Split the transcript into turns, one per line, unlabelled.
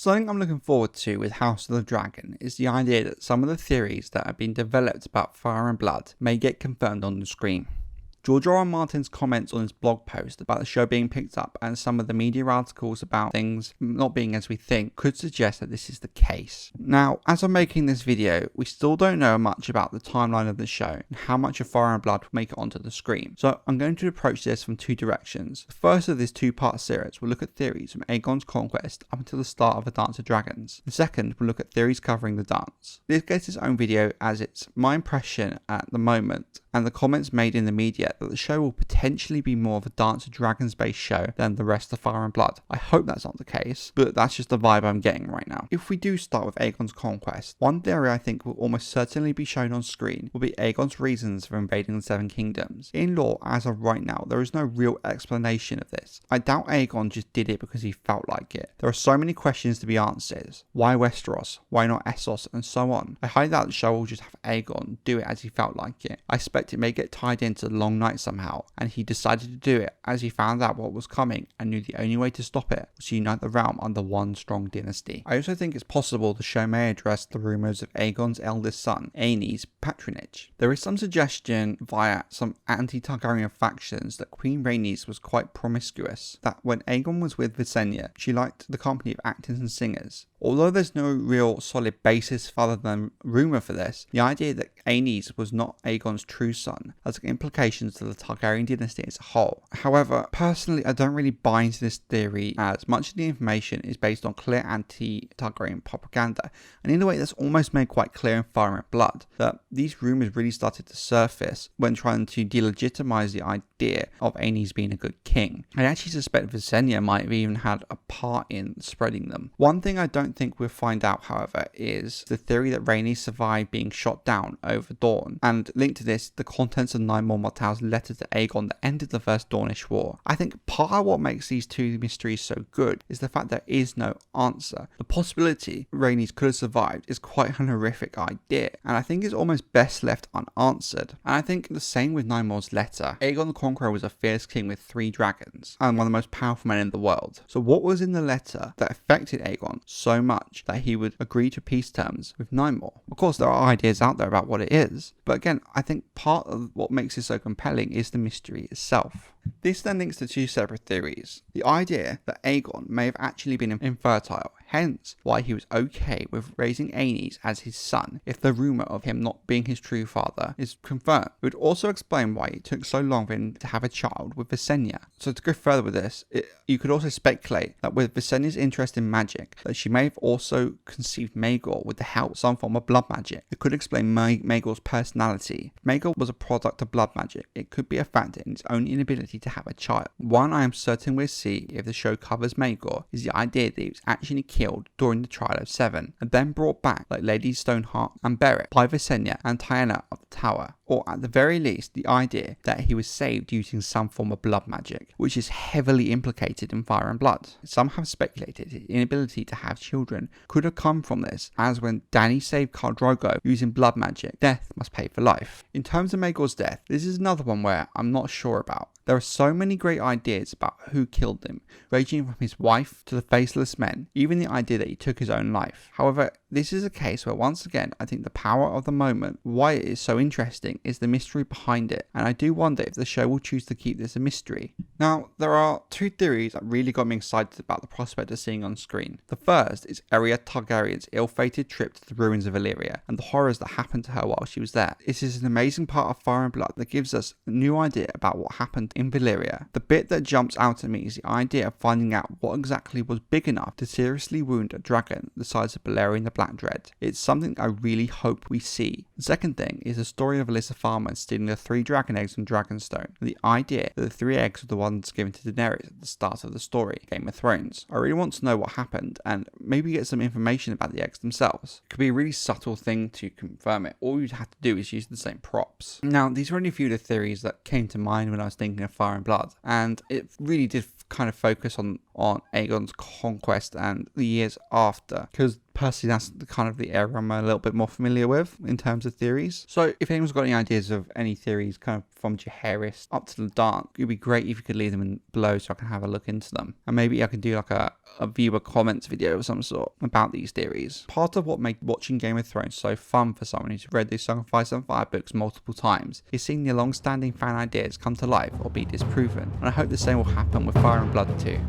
Something I'm looking forward to with House of the Dragon is the idea that some of the theories that have been developed about Fire and Blood may get confirmed on the screen. George R. R. Martin's comments on his blog post about the show being picked up and some of the media articles about things not being as we think could suggest that this is the case. Now, as I'm making this video, we still don't know much about the timeline of the show and how much of Fire and Blood will make it onto the screen. So I'm going to approach this from two directions. The first of this two-part series will look at theories from Aegon's conquest up until the start of A Dance of Dragons. The second will look at theories covering the dance. This gets its own video as it's my impression at the moment and the comments made in the media that the show will potentially be more of a Dance of Dragons based show than the rest of Fire and Blood. I hope that's not the case, but that's just the vibe I'm getting right now. If we do start with Aegon's conquest, one theory I think will almost certainly be shown on screen will be Aegon's reasons for invading the Seven Kingdoms. In lore, as of right now, there is no real explanation of this. I doubt Aegon just did it because he felt like it. There are so many questions to be answered. Why Westeros? Why not Essos? And so on. I highly doubt the show will just have Aegon do it as he felt like it. I expect it may get tied into the Long Night somehow, and he decided to do it as he found out what was coming and knew the only way to stop it was to unite the realm under one strong dynasty. I also think it's possible the show may address the rumours of Aegon's eldest son, Aenys' patronage. There is some suggestion via some anti-Targaryen factions that Queen Rhaenys was quite promiscuous, that when Aegon was with Visenya, she liked the company of actors and singers. Although there's no real solid basis other than rumour for this, the idea that Aenys was not Aegon's true son has implications to the Targaryen dynasty as a whole. However, personally I don't really buy into this theory as much of the information is based on clear anti-Targaryen propaganda, and in a way that's almost made quite clear in Fire and Blood that these rumours really started to surface when trying to delegitimize the idea of Aenys being a good king. I actually suspect Visenya might have even had a part in spreading them. One thing I don't think we'll find out, however, is the theory that Rhaenys survived being shot down over Dorne, and linked to this, the contents of Nymoor Martell's letter to Aegon that ended the First Dornish War. I think part of what makes these two mysteries so good is the fact there is no answer. The possibility Rhaenys could have survived is quite an horrific idea, and I think it's almost best left unanswered. And I think the same with Nymoor's letter. Aegon the Conqueror was a fierce king with 3 dragons, and one of the most powerful men in the world. So what was in the letter that affected Aegon so much that he would agree to peace terms with Nymoor? Of course, there are ideas out there about what it is, but again, I think part of what makes it so compelling is the mystery itself. This then links to two separate theories. The idea that Aegon may have actually been infertile, hence why he was okay with raising Aenys as his son if the rumour of him not being his true father is confirmed. It would also explain why it took so long for him to have a child with Visenya. So to go further with this, you could also speculate that with Visenya's interest in magic, that she may have also conceived Maegor with the help of some form of blood magic. It could explain Maegor's personality. If Maegor was a product of blood magic, it could be a factor in its own inability to have a child. One I am certain we'll see if the show covers Maegor is the idea that he was actually killed during the trial of 7 and then brought back like Lady Stoneheart and Beric by Visenya and Tyenna of the Tower. Or at the very least, the idea that he was saved using some form of blood magic, which is heavily implicated in Fire and Blood. Some have speculated his inability to have children could have come from this, as when Dany saved Khal Drogo using blood magic, death must pay for life. In terms of Maegor's death, this is another one where I'm not sure about. There are so many great ideas about who killed him, ranging from his wife to the faceless men, even the idea that he took his own life. However, this is a case where once again, I think the power of the moment, why it is so interesting, is the mystery behind it, and I do wonder if the show will choose to keep this a mystery. Now, there are two theories that really got me excited about the prospect of seeing on screen. The first is Aeria Targaryen's ill-fated trip to the ruins of Illyria, and the horrors that happened to her while she was there. This is an amazing part of Fire and Blood that gives us a new idea about what happened in Valyria. The bit that jumps out at me is the idea of finding out what exactly was big enough to seriously wound a dragon the size of Balerion the Black Dread. It's something I really hope we see. The second thing is the story of Alyssa Farmer stealing the 3 dragon eggs from Dragonstone, and the idea that the 3 eggs were the ones given to Daenerys at the start of the story, Game of Thrones. I really want to know what happened, and maybe get some information about the eggs themselves. It could be a really subtle thing to confirm it. All you'd have to do is use the same props. Now, these are only a few of the theories that came to mind when I was thinking of Fire and Blood, and it really did kind of focus on Aegon's conquest and the years after, because Personally, that's kind of the area I'm a little bit more familiar with in terms of theories. So if anyone's got any ideas of any theories kind of from Jaehaerys up to the dark, it'd be great if you could leave them below so I can have a look into them. And maybe I can do like a viewer comments video of some sort about these theories. Part of what made watching Game of Thrones so fun for someone who's read these Song of Ice and Fire books multiple times is seeing the long-standing fan ideas come to life or be disproven. And I hope the same will happen with Fire and Blood too.